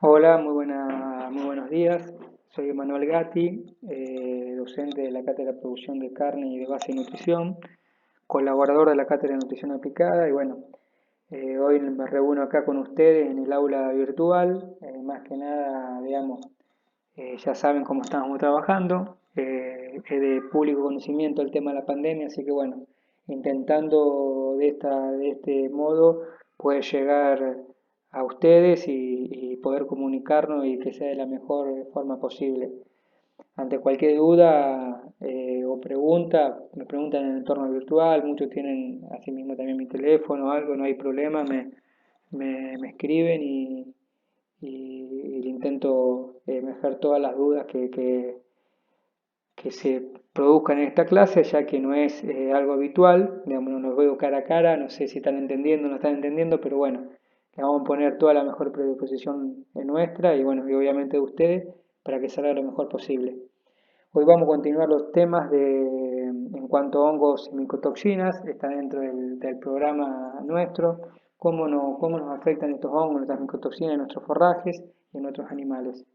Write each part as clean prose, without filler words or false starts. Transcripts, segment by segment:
Hola, muy buenos días. Soy Emanuel Gatti, docente de la Cátedra de Producción de Carne y de Base de Nutrición, colaborador de la Cátedra de Nutrición Aplicada y bueno, hoy me reúno acá con ustedes en el aula virtual. Más que nada, digamos, ya saben cómo estamos trabajando. Es de público conocimiento el tema de la pandemia, así que bueno, intentando de este modo poder llegar a ustedes y poder comunicarnos y que sea de la mejor forma posible. Ante cualquier duda o pregunta, me preguntan en el entorno virtual, muchos tienen asimismo también mi teléfono o algo, no hay problema, me escriben y intento mejorar todas las dudas que se produzcan en esta clase, ya que no es algo habitual, digamos, no nos veo cara a cara, no sé si están entendiendo o no están entendiendo, pero bueno, le vamos a poner toda la mejor predisposición nuestra y bueno, y obviamente de ustedes para que salga lo mejor posible. Hoy vamos a continuar los temas en cuanto a hongos y micotoxinas, está dentro del programa nuestro, cómo nos afectan estos hongos, nuestras micotoxinas en nuestros forrajes y en otros animales.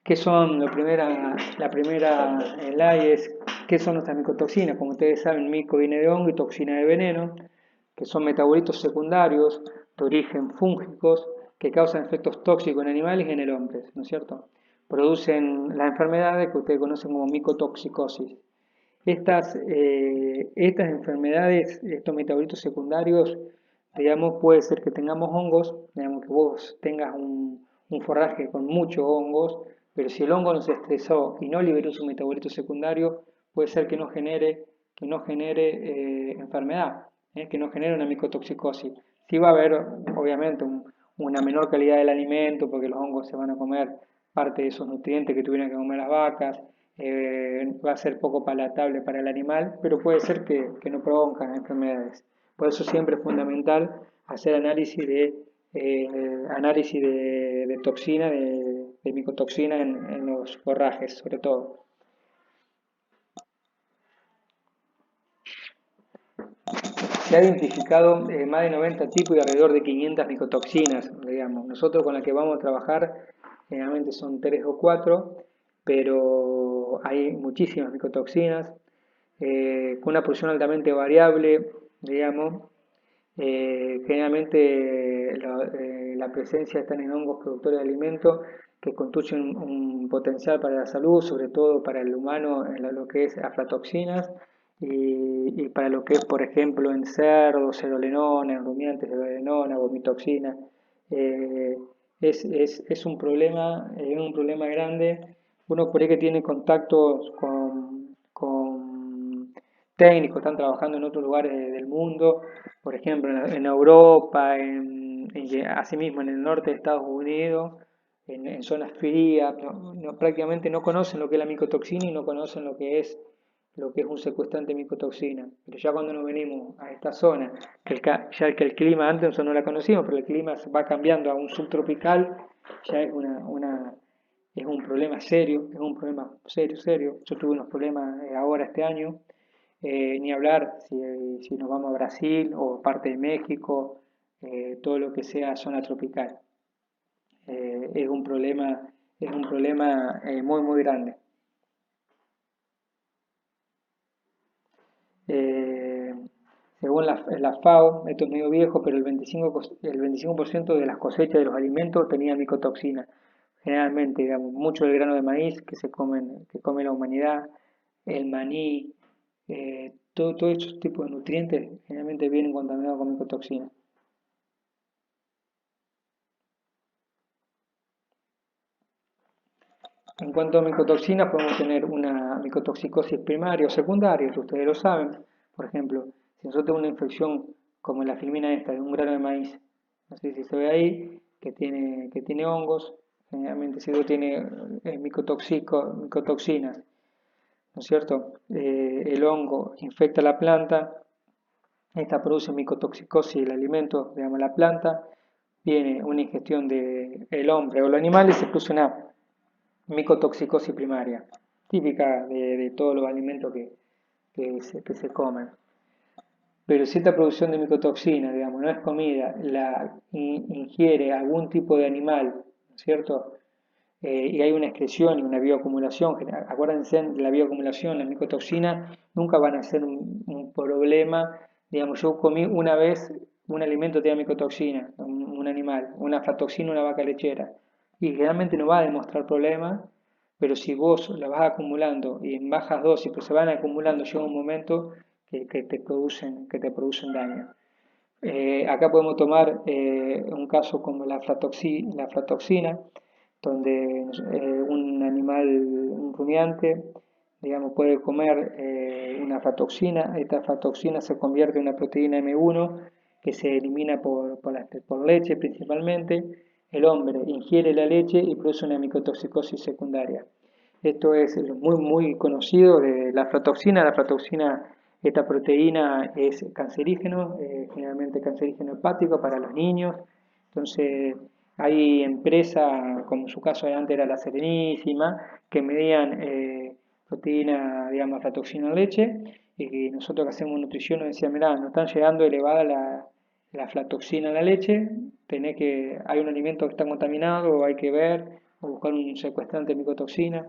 ¿Qué son? La primera slide es qué son nuestras micotoxinas. Como ustedes saben, mico viene de hongo y toxina de veneno, que son metabolitos secundarios de origen fúngicos que causan efectos tóxicos en animales y en el hombre, ¿no es cierto? Producen las enfermedades que ustedes conocen como micotoxicosis. Estas enfermedades, estos metabolitos secundarios, digamos, puede ser que tengamos hongos, digamos que vos tengas un forraje con muchos hongos, pero si el hongo no se estresó y no liberó su metabolito secundario, puede ser que no genere enfermedad, que no genere una micotoxicosis. Sí va a haber, obviamente, una menor calidad del alimento porque los hongos se van a comer parte de esos nutrientes que tuvieran que comer las vacas, va a ser poco palatable para el animal, pero puede ser que no provocan enfermedades. Por eso siempre es fundamental hacer análisis de toxina, de micotoxina en los forrajes, sobre todo. Se ha identificado más de 90 tipos y alrededor de 500 micotoxinas, digamos. Nosotros con las que vamos a trabajar generalmente son 3 o 4, pero hay muchísimas micotoxinas con una porción altamente variable, digamos. Generalmente la presencia está en hongos productores de alimentos que constituyen un potencial para la salud, sobre todo para el humano en lo que es aflatoxinas y para lo que es, por ejemplo, en cerdo, cerolenona, en rumiantes, cerolenona, vomitoxina. Eh, es un problema grande. Uno por ahí que tiene contactos con técnicos, están trabajando en otros lugares del mundo, por ejemplo, en Europa, asimismo en el norte de Estados Unidos, en zonas frías, prácticamente no conocen lo que es la micotoxina y no conocen lo que es un secuestrante de micotoxina. Pero ya cuando nos venimos a esta zona, ya que el clima antes nosotros no la conocíamos, pero el clima va cambiando a un subtropical, ya es un problema serio, es un problema serio, serio. Yo tuve unos problemas ahora este año, ni hablar si nos vamos a Brasil o parte de México, todo lo que sea zona tropical. Es un problema muy, muy grande. Eh, Según la FAO, esto es medio viejo, pero el 25% de las cosechas de los alimentos tenían micotoxina. Generalmente, digamos, mucho del grano de maíz que come la humanidad, el maní, todos estos tipos de nutrientes generalmente vienen contaminados con micotoxina. En cuanto a micotoxinas, podemos tener una micotoxicosis primaria o secundaria, que ustedes lo saben. Por ejemplo, si nosotros tenemos una infección como la filmina esta de un grano de maíz, no sé si se ve ahí, que tiene hongos, generalmente si uno tiene micotoxinas, ¿no es cierto? El hongo infecta la planta, esta produce micotoxicosis del alimento, digamos la planta, viene una ingestión del hombre o los animales y se produce una micotoxicosis primaria, típica de todos los alimentos que se comen. pero si esta producción de micotoxina, digamos, no es comida, la ingiere algún tipo de animal, ¿no es cierto? Y hay una excreción y una bioacumulación, acuérdense de la bioacumulación, las micotoxinas nunca van a ser un problema, digamos, yo comí una vez un alimento que tenía micotoxina, un animal, una aflatoxina, una vaca lechera, y realmente no va a demostrar problemas, pero si vos la vas acumulando y en bajas dosis, pues se van acumulando, llega un momento que te producen daño. Acá podemos tomar un caso como la aflatoxina, donde un animal, un rumiante, digamos, puede comer una aflatoxina. Esta aflatoxina se convierte en una proteína M1 que se elimina por leche principalmente. El hombre ingiere la leche y produce una micotoxicosis secundaria. Esto es muy, muy conocido de la aflatoxina. La aflatoxina, esta proteína es cancerígeno, generalmente cancerígeno hepático para los niños. Entonces, hay empresas, como en su caso de antes era la Serenísima, que medían proteína, digamos, aflatoxina en leche. Y nosotros que hacemos nutrición nos decían, mirá, nos están llegando elevada la aflatoxina en la leche, hay un alimento que está contaminado, o hay que ver, o buscar un secuestrante de micotoxina.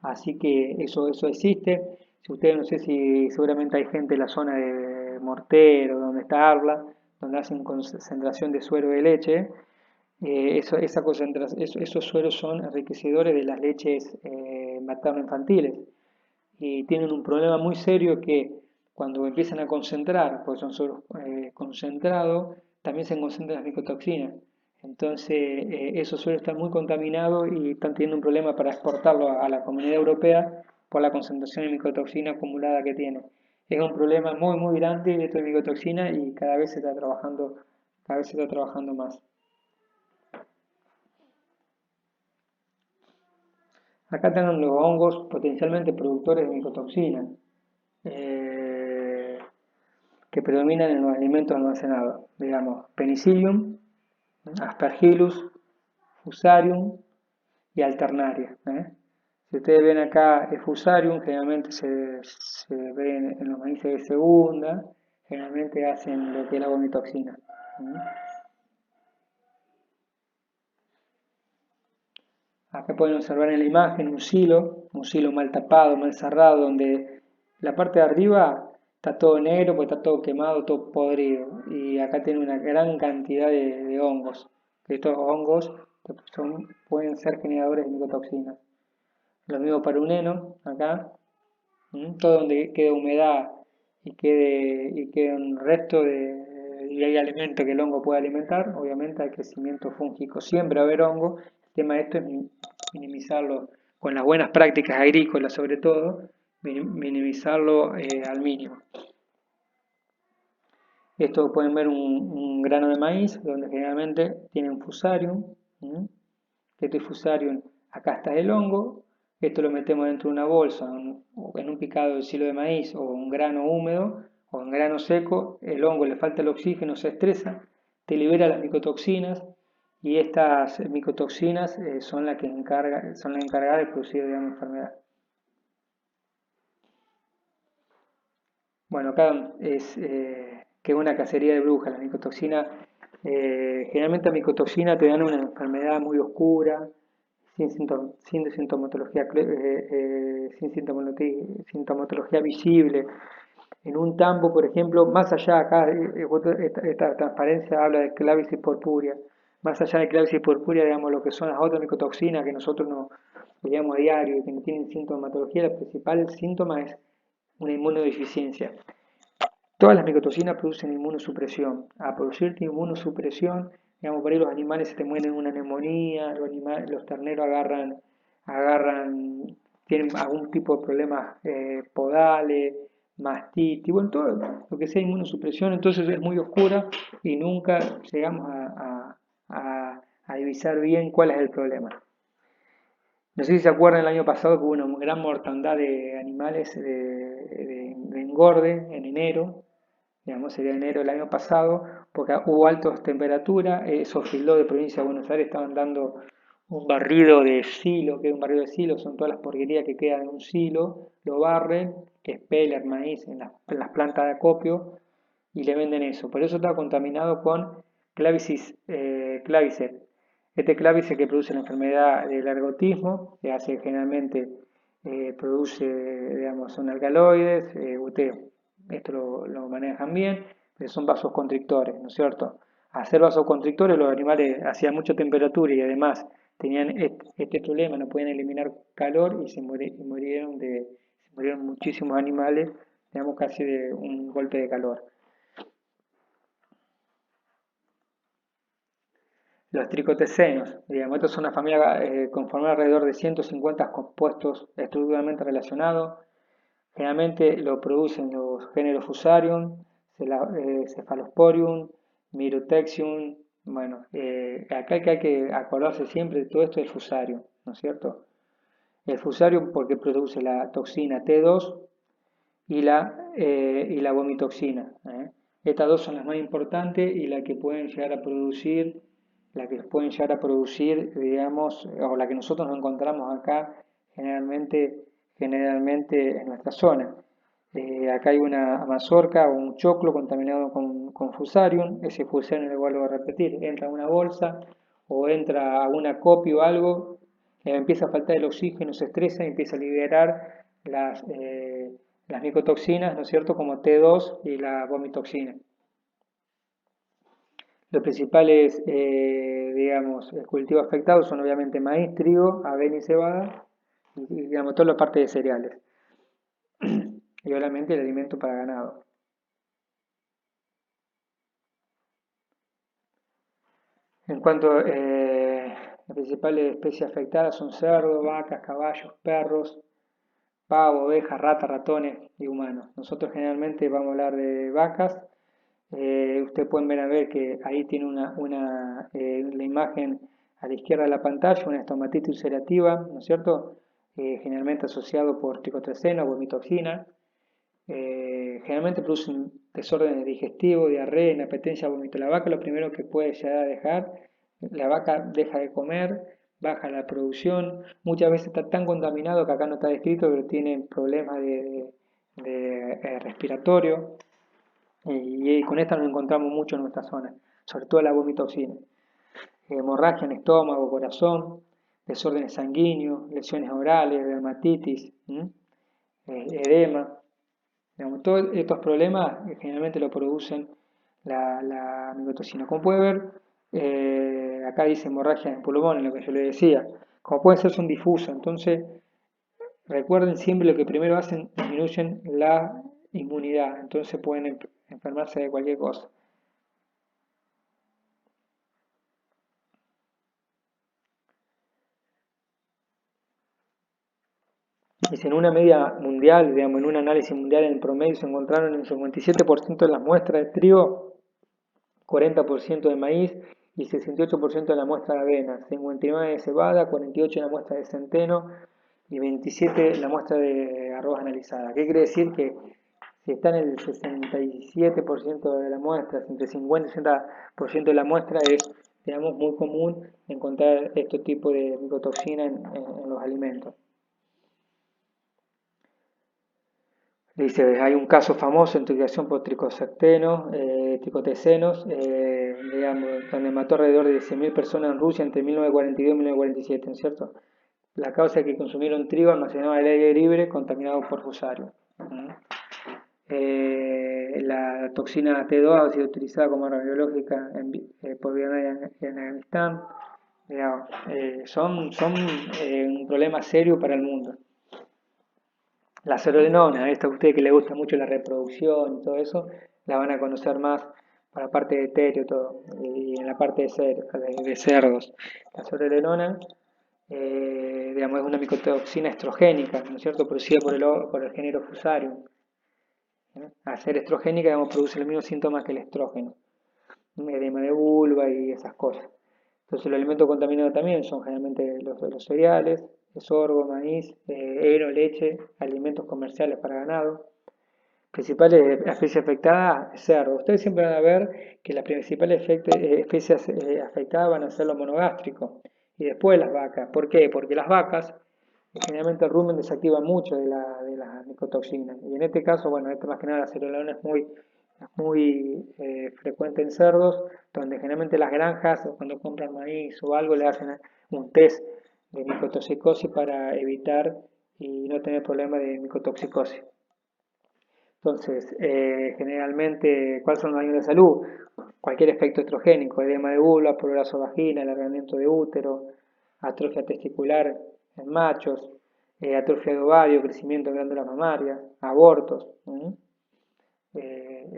Así que eso existe. Si ustedes, no sé si seguramente hay gente en la zona de Mortero, donde está Arla, donde hacen concentración de suero de leche, esos sueros son enriquecedores de las leches materno-infantiles y tienen un problema muy serio que cuando empiezan a concentrar, porque son sueros concentrados, también se concentran las micotoxinas. Entonces, esos suelos están muy contaminados y están teniendo un problema para exportarlo a la comunidad europea por la concentración de micotoxina acumulada que tiene. Es un problema muy, muy grande esto de micotoxina y cada vez se está trabajando más. Acá tengan los hongos potencialmente productores de micotoxina, eh, que predominan en los alimentos almacenados, digamos, Penicillium, Aspergillus, Fusarium y Alternaria. Si ustedes ven acá el Fusarium, generalmente se ve en los maíces de segunda, generalmente hacen lo que es la vomitoxina. Acá pueden observar en la imagen un silo mal tapado, mal cerrado, donde la parte de arriba está todo negro porque está todo quemado, todo podrido. Y acá tiene una gran cantidad de hongos. Estos hongos pueden ser generadores de micotoxinas. Lo mismo para un heno, acá. Todo donde quede humedad y quede un resto y hay alimento que el hongo puede alimentar, obviamente hay crecimiento fúngico. Siempre va a haber hongo. El tema de esto es minimizarlo con las buenas prácticas agrícolas, sobre todo, minimizarlo al mínimo. Esto pueden ver un grano de maíz, donde generalmente tienen fusarium. Este fusarium, acá está el hongo. Esto lo metemos dentro de una bolsa, en un picado de silo de maíz o un grano húmedo o un grano seco. El hongo le falta el oxígeno, se estresa, te libera las micotoxinas y estas micotoxinas son las encargadas de producir, digamos, enfermedad. Bueno, acá es que una cacería de brujas. La micotoxina, generalmente la micotoxina te dan una enfermedad muy oscura, sin sintomatología, sin sintomatología visible. En un tambo, por ejemplo, más allá acá, esta transparencia habla de clavis y purpúrea. Más allá de clavis y purpúrea, digamos, lo que son las otras micotoxinas que nosotros no veíamos a diario y que no tienen sintomatología, el principal síntoma es una inmunodeficiencia. Todas las micotoxinas producen inmunosupresión. A producir inmunosupresión, digamos, por ahí los animales se te mueren una neumonía, los terneros tienen algún tipo de problemas podales, mastitis, bueno, todo lo que sea inmunosupresión, entonces es muy oscura y nunca llegamos a divisar bien cuál es el problema. No sé si se acuerdan el año pasado que hubo una gran mortandad de animales de engorde en enero, digamos, sería enero del año pasado, porque hubo altas temperaturas, esos fieldos de provincia de Buenos Aires estaban dando un barrido de silo, que es un barrido de silo, son todas las porquerías que quedan en un silo, lo barren, que es pellet, maíz, en las plantas de acopio, y le venden eso. Por eso está contaminado con clavicet. Este clavicet que produce la enfermedad del ergotismo, que hace generalmente, produce, digamos, son alcaloides, buteo. Esto lo manejan bien, pero son vasoconstrictores, ¿no es cierto? Al ser vasoconstrictores, los animales hacían mucha temperatura y además tenían este problema, no podían eliminar calor y se murieron muchísimos animales, digamos, casi de un golpe de calor. Los tricotecenos, digamos, esta es una familia conformada alrededor de 150 compuestos estructuralmente relacionados. Generalmente lo producen los géneros Fusarium, Cephalosporium, Myrotexium. Bueno, acá hay que acordarse siempre de todo esto del Fusarium, ¿no es cierto? El Fusarium porque produce la toxina T2 y la vomitoxina. Estas dos son las más importantes y las que pueden llegar a producir, digamos, o la que nosotros nos encontramos acá generalmente, generalmente en nuestra zona. Acá hay una mazorca o un choclo contaminado con fusarium. Ese fusarium, lo vuelvo a repetir, entra a una bolsa o entra a un acopio o algo, le empieza a faltar el oxígeno, se estresa y empieza a liberar las micotoxinas, ¿no es cierto?, como T2 y la vomitoxina. Los principales, digamos, cultivos afectados son obviamente maíz, trigo, avena y cebada, y digamos, toda la parte de cereales. Y obviamente el alimento para ganado. En cuanto a las principales especies afectadas son cerdos, vacas, caballos, perros, pavo, ovejas, ratas, ratones y humanos. Nosotros generalmente vamos a hablar de vacas. Ustedes pueden ver que ahí tiene la imagen a la izquierda de la pantalla, una estomatitis ulcerativa, ¿no es cierto? Generalmente asociado por tricotrecena o vomitoxina. Generalmente producen desórdenes digestivos, diarrea, inapetencia, vómito. La vaca lo primero que puede llegar a dejar, la vaca deja de comer, baja la producción, muchas veces está tan contaminado que acá no está descrito, pero tiene problemas de respiratorio y con esta nos encontramos mucho en nuestra zona, sobre todo la vomitoxina. Hemorragia en estómago, corazón, desórdenes sanguíneos, lesiones orales, dermatitis, edema. Digamos, todos estos problemas generalmente lo producen la micotoxina. Como puede ver, acá dice hemorragia en pulmón, en lo que yo le decía. Como pueden ser, son difusas. Entonces, recuerden siempre lo que primero hacen, disminuyen la inmunidad. Entonces pueden enfermarse de cualquier cosa. Dice, en una media mundial, digamos, en un análisis mundial en promedio se encontraron en 57% de las muestras de trigo, 40% de maíz y 68% de la muestra de avena, 59% de cebada, 48% de la muestra de centeno y 27% la muestra de arroz analizada. ¿Qué quiere decir? Que si está en el 67% de la muestra, entre 50 y 60% de la muestra, es, digamos, muy común encontrar este tipo de micotoxina en los alimentos. Dice, hay un caso famoso en intoxicación por tricotecenos, digamos, donde mató alrededor de 10.000 personas en Rusia entre 1942 y 1947, ¿no es cierto? La causa es que consumieron trigo almacenado al aire libre contaminado por fusarium. La toxina T2 ha sido utilizada como arma biológica por Vietnam y en Afganistán. Digamos, son un problema serio para el mundo. La cerolenona, esta a ustedes que les gusta mucho la reproducción y todo eso, la van a conocer más para la parte de etéreo todo, y en la parte de cerdos. La cerolenona, digamos, es una micotoxina estrogénica, ¿no es cierto?, producida por el género Fusarium. Al ser estrogénica, digamos, produce los mismos síntomas que el estrógeno, edema de vulva y esas cosas. Entonces los alimentos contaminados también son generalmente los cereales, sorgo, maíz, heno, leche, alimentos comerciales para ganado. Principales especies afectadas, cerdo. Ustedes siempre van a ver que las principales especies afectadas van a ser los monogástricos y después las vacas. ¿Por qué? Porque las vacas, generalmente el rumen desactiva mucho de la micotoxina. Y en este caso, bueno, esto más que nada la cerebrona es muy frecuente en cerdos, donde generalmente las granjas, o cuando compran maíz o algo, le hacen un test de micotoxicosis para evitar y no tener problemas de micotoxicosis. Entonces, generalmente, ¿cuáles son los daños de salud? Cualquier efecto estrogénico, edema de vulva, prolazo vagina, alargamiento de útero, atrofia testicular en machos, atrofia de ovario, crecimiento de glándulas mamarias, abortos.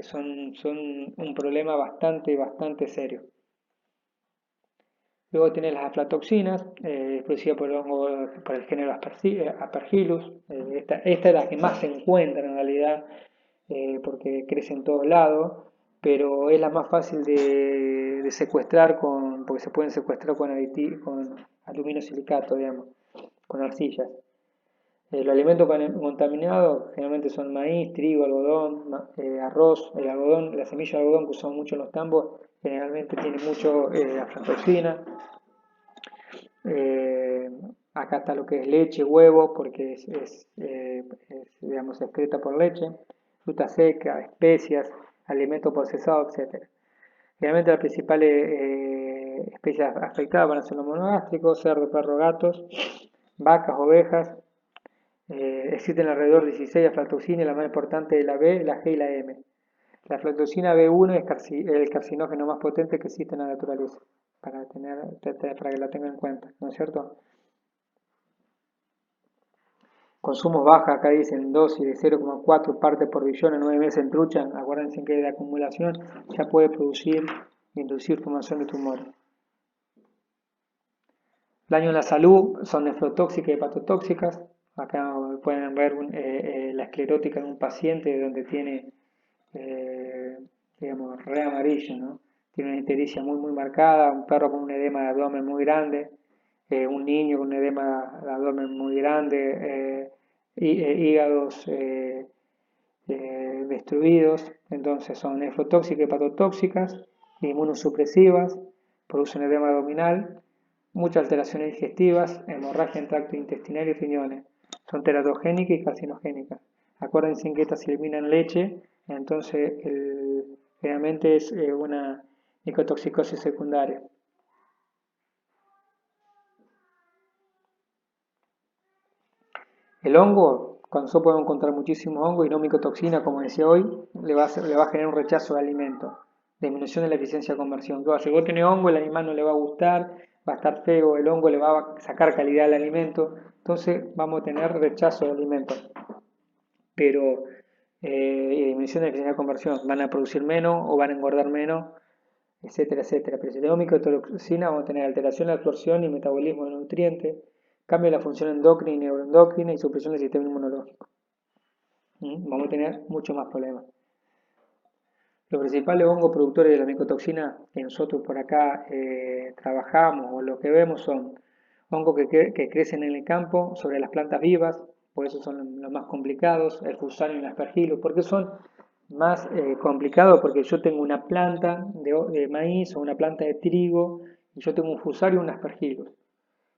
Son un problema bastante serio. Luego tiene las aflatoxinas, producidas por el hongo, por el género Aspergillus. Esta es la que más se encuentra en realidad, porque crece en todos lados, pero es la más fácil de secuestrar porque se pueden secuestrar con aluminosilicato, digamos, con arcillas. Los alimentos contaminados generalmente son maíz, trigo, algodón, arroz. El algodón, la semilla de algodón que usamos mucho en los tambos, generalmente tiene mucho aflatoxina. Eh, Acá está lo que es leche, huevo, porque digamos, se excreta por leche, fruta seca, especias, alimentos procesados, etc. Generalmente las principales especies afectadas van a ser los monogástricos, cerdo, perro, gatos, vacas, ovejas. Existen alrededor de 16 aflatoxinas y la más importante es la B, la G y la M. La aflatoxina B1 es el carcinógeno más potente que existe en la naturaleza, para que la tengan en cuenta, ¿no es cierto? Consumos baja, acá dicen dosis de 0,4 partes por billón en 9 meses en trucha. Acuérdense que de acumulación ya puede inducir formación de tumores. Daño en la salud son nefrotóxicas y hepatotóxicas. Acá pueden ver la esclerótica en un paciente donde tiene, digamos, re amarillo, ¿no? Tiene una ictericia muy marcada, un perro con un edema de abdomen muy grande, un niño con un edema de abdomen muy grande, hígados destruidos. Entonces son nefrotóxicas, hepatotóxicas, inmunosupresivas, producen edema abdominal, muchas alteraciones digestivas, hemorragia en tracto intestinal y riñones. Son teratogénicas y carcinogénicas. Acuérdense que estas se eliminan leche, entonces generalmente es una micotoxicosis secundaria. El hongo, cuando nosotros podemos encontrar muchísimos hongos y no micotoxina, como decía hoy, le va a generar un rechazo de alimento, disminución de la eficiencia de conversión. Si vos tenés hongo, el animal no le va a gustar, va a estar feo, el hongo le va a sacar calidad al alimento, entonces vamos a tener rechazo de alimento. Pero, y disminución de la eficiencia de conversión, van a producir menos o van a engordar menos, etcétera. Pero si tenemos micotoxina, vamos a tener alteración de absorción y metabolismo de nutrientes, cambio de la función endocrina y neuroendocrina y supresión del sistema inmunológico. Vamos a tener muchos más problemas. Los principales hongos productores de la micotoxina que nosotros por acá trabajamos o lo que vemos son hongos que crecen en el campo sobre las plantas vivas, por eso son los más complicados, el fusarium y el aspergillus, porque son más complicados porque yo tengo una planta de maíz o una planta de trigo y yo tengo un fusarium y un aspergillus.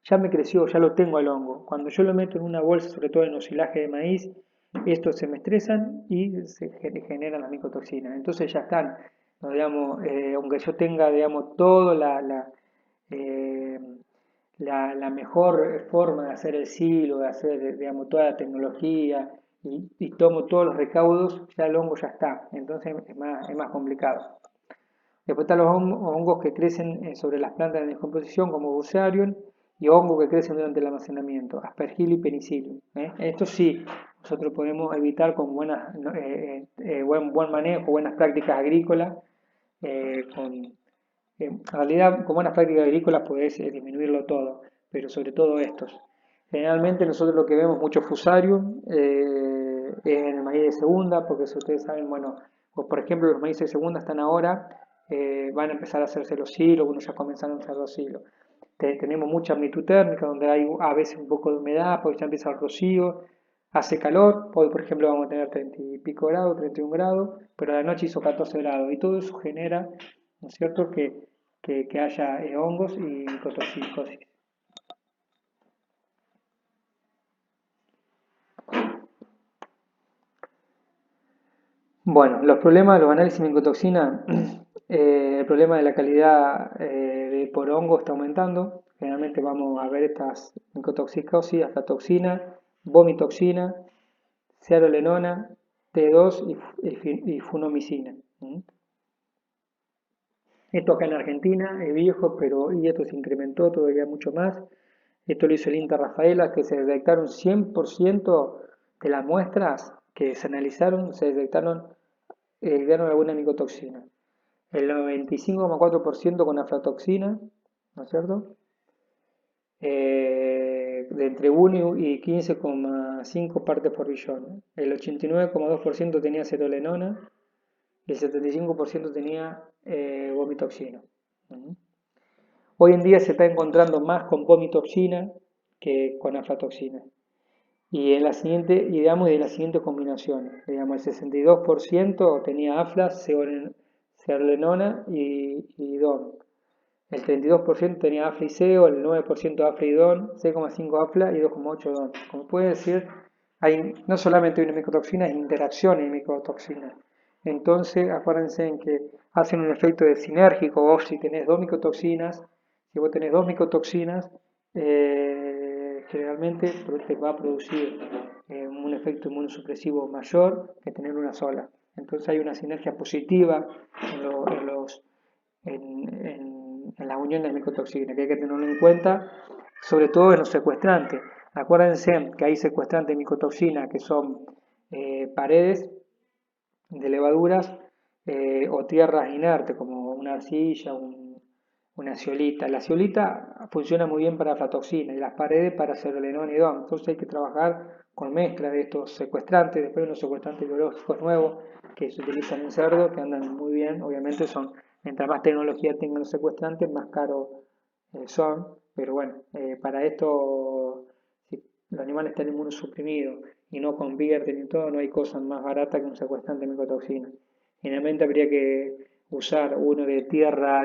Ya me creció, ya lo tengo al hongo. Cuando yo lo meto en una bolsa, sobre todo en osilaje de maíz, estos se me estresan y se generan las micotoxinas. Entonces ya están, ¿no? Digamos, aunque yo tenga, digamos, toda eh, la mejor forma de hacer el silo, de hacer, digamos, toda la tecnología y tomo todos los recaudos, ya el hongo ya está. Entonces es más complicado. Después están los hongos que crecen sobre las plantas de descomposición, como Fusarium, y hongos que crecen durante el almacenamiento, Aspergillus y Penicillium. Esto sí, nosotros podemos evitar con buen manejo, buenas prácticas agrícolas. En realidad, con buenas prácticas agrícolas podés disminuirlo todo, pero sobre todo estos. Generalmente nosotros lo que vemos mucho Fusarium en el maíz de segunda, porque si ustedes saben, bueno, por ejemplo los maíces de segunda están ahora, van a empezar a hacerse los silos, unos ya comenzaron a hacer los silos. Tenemos mucha amplitud térmica, donde hay a veces un poco de humedad, porque ya empieza el rocío, hace calor, hoy por ejemplo vamos a tener 30 y pico grados, 31 grados, pero a la noche hizo 14 grados, y todo eso genera, ¿no es cierto?, que haya hongos y micotoxicosis. Bueno, los problemas de los análisis de micotoxina, el problema de la calidad por hongo está aumentando. Generalmente vamos a ver estas micotoxicosis, aflatoxina, vomitoxina, cearolenona, T2 y funomicina. ¿Mm? Esto acá en Argentina es viejo, pero y esto se incrementó todavía mucho más. Esto lo hizo el INTA Rafaela, que se detectaron 100% de las muestras que se analizaron, se detectaron dieron alguna micotoxina. El 95,4% con aflatoxina, ¿no es cierto? De entre 1 y 15,5 partes por billón. El 89,2% tenía cerolenona y el 75% tenía vomitoxina. Hoy en día se está encontrando más con vomitoxina que con aflatoxina. Y en la siguiente, y digamos de las siguientes combinaciones, digamos el 62% tenía aflas, ceolenona y DON. El 32% tenía afla y CO, el 9% afla y DON, 6,5 afla y 2,8 DON. Como puede decir, hay no solamente una micotoxina, hay interacciones de micotoxinas. Entonces, acuérdense en que hacen un efecto de sinérgico, vos si tenés dos micotoxinas, si vos tenés dos micotoxinas, generalmente te va a producir un efecto inmunosupresivo mayor que tener una sola. Entonces hay una sinergia positiva en las uniones de micotoxinas, que hay que tenerlo en cuenta, sobre todo en los secuestrantes. Acuérdense que hay secuestrantes de micotoxina que son paredes de levaduras o tierras inertes, como una arcilla, una ciolita. La ciolita funciona muy bien para aflatoxina y las paredes para cerolenón y DOM. Entonces hay que trabajar con mezcla de estos secuestrantes. Después hay unos secuestrantes biológicos nuevos que se utilizan en cerdo, que andan muy bien. Obviamente son, mientras más tecnología tengan los secuestrantes, más caros son. Pero bueno, para esto, si los animales están inmunosuprimidos y no convierten y todo, no hay cosa más barata que un secuestrante de micotoxina. Generalmente habría que usar uno de tierra,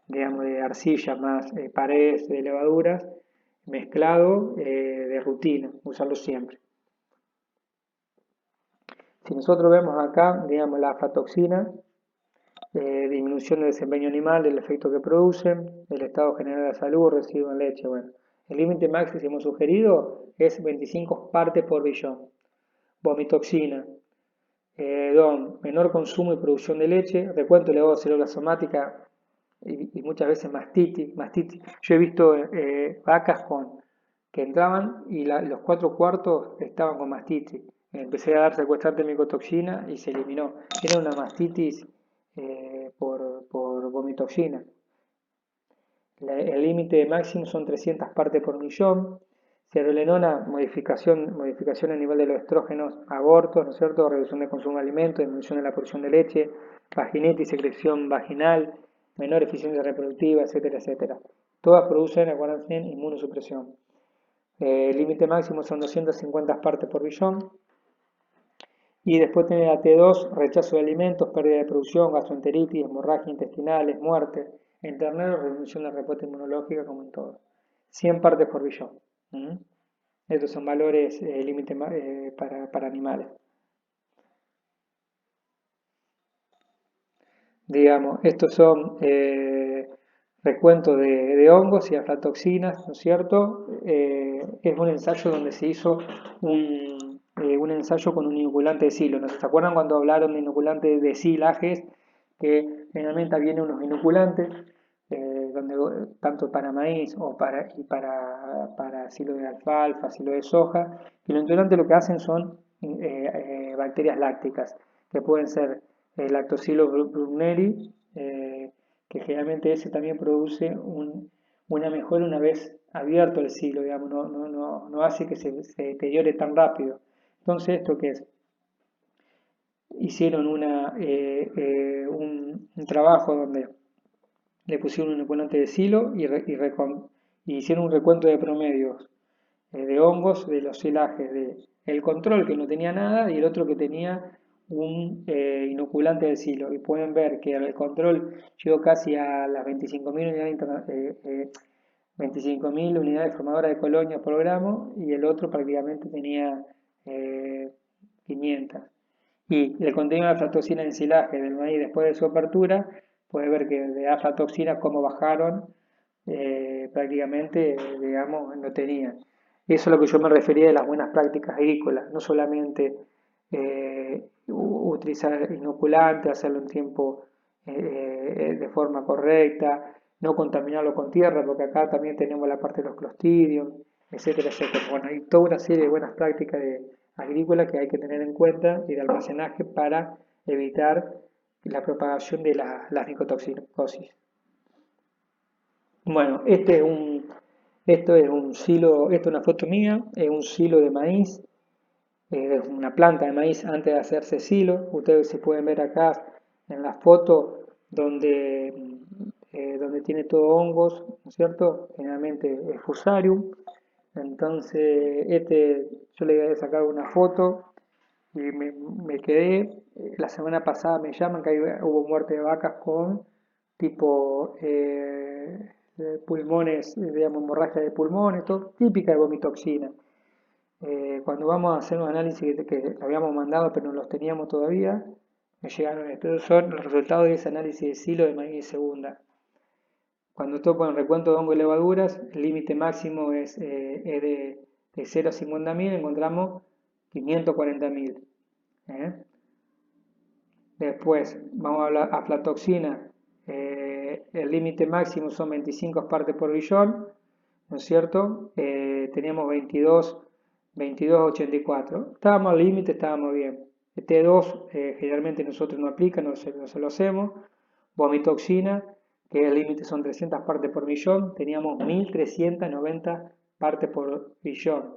digamos, de arcilla más paredes de levaduras, mezclado de rutina, usarlo siempre. Si nosotros vemos acá, digamos, la aflatoxina, disminución del desempeño animal, el efecto que producen, el estado general de la salud, residuo en leche, bueno. El límite máximo sugerido es 25 partes por billón. Vomitoxina, DON, menor consumo y producción de leche, recuento elevado de células somáticas y muchas veces mastitis. Yo he visto vacas que entraban y los 4 cuartos estaban con mastitis. Empecé a dar secuestrante micotoxina y se eliminó. Era una mastitis por vomitoxina. El límite máximo son 300 partes por millón. Cerolenona, modificación a nivel de los estrógenos, abortos, ¿no es cierto? Reducción de consumo de alimentos, disminución de la producción de leche, vaginitis, secreción vaginal, menor eficiencia reproductiva, etcétera, etcétera. Todas producen, acuérdense, inmunosupresión. El límite máximo son 250 partes por billón. Y después tiene la T2, rechazo de alimentos, pérdida de producción, gastroenteritis, hemorragia intestinales, muerte. En ternero, reducción de respuesta inmunológica, como en todo. 100 partes por billón. ¿Mm? Estos son valores límite para animales. Digamos, estos son recuentos de hongos y aflatoxinas, ¿no es cierto? Es un ensayo donde se hizo un ensayo con un inoculante de silo. ¿No se acuerdan cuando hablaron de inoculantes de silajes? Que generalmente vienen unos inoculantes, tanto para maíz para silo de alfalfa, silo de soja. Y los inoculantes lo que hacen son bacterias lácticas, que pueden ser Lactobacillus bruneri, que generalmente ese también produce una mejora una vez abierto el silo, digamos, no hace que se deteriore tan rápido. Entonces, ¿esto qué es? Hicieron un trabajo donde le pusieron un inoculante de silo y hicieron un recuento de promedios de hongos de los silajes, el control que no tenía nada y el otro que tenía un inoculante de silo. Y pueden ver que el control llegó casi a las 25.000 unidades formadoras de colonia por gramo y el otro prácticamente tenía 500. Y el contenido de aflatoxina en silaje del maíz después de su apertura, puede ver que de aflatoxina como bajaron, prácticamente, digamos, no tenían. Eso es lo que yo me refería de las buenas prácticas agrícolas, no solamente utilizar inoculante, hacerlo en tiempo de forma correcta, no contaminarlo con tierra, porque acá también tenemos la parte de los clostridios, etcétera, etcétera. Bueno, hay toda una serie de buenas prácticas agrícolas que hay que tener en cuenta y de almacenaje para evitar la propagación de las micotoxicosis. Bueno, esto es un silo, esto es una foto mía, es un silo de maíz, es una planta de maíz antes de hacerse silo. Ustedes se pueden ver acá en la foto donde tiene todo hongos, ¿no es cierto? Generalmente es fusarium. Entonces, yo le voy a sacar una foto y me quedé. La semana pasada me llaman que hubo muerte de vacas con tipo pulmones, digamos, hemorragia de pulmones, todo, típica de vomitoxina. Cuando vamos a hacer un análisis que habíamos mandado pero no los teníamos todavía, me llegaron estos son los resultados de ese análisis de silo de maíz segunda. Cuando toco en recuento de hongo y levaduras, el límite máximo es de 0 a 50.000, encontramos 540.000. Después, vamos a hablar aflatoxina, el límite máximo son 25 partes por billón, ¿no es cierto? Teníamos 22,84. Estábamos al límite, estábamos bien. T2 generalmente nosotros no aplica, no se lo hacemos. Vomitoxina, que el límite son 300 partes por millón, teníamos 1390 partes por billón.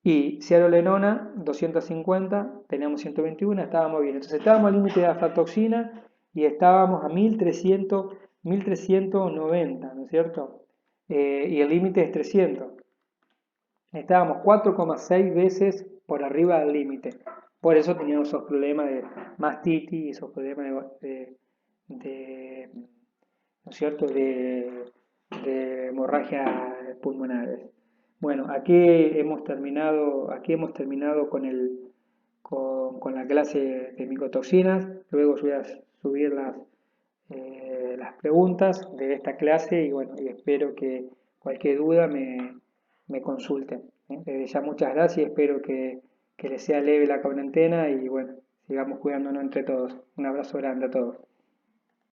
Y ciarolenona, 250, teníamos 121, estábamos bien. Entonces estábamos al límite de aflatoxina y estábamos a 1390, ¿no es cierto? Y el límite es 300. Estábamos 4,6 veces por arriba del límite. Por eso teníamos esos problemas de mastitis y esos problemas ¿no es cierto?, de hemorragia pulmonares. Bueno, aquí hemos terminado con la clase de micotoxinas. Luego voy a subir las preguntas de esta clase y bueno, y espero que cualquier duda me consulten. Desde ya muchas gracias, espero que les sea leve la cuarentena y bueno, sigamos cuidándonos entre todos. Un abrazo grande a todos.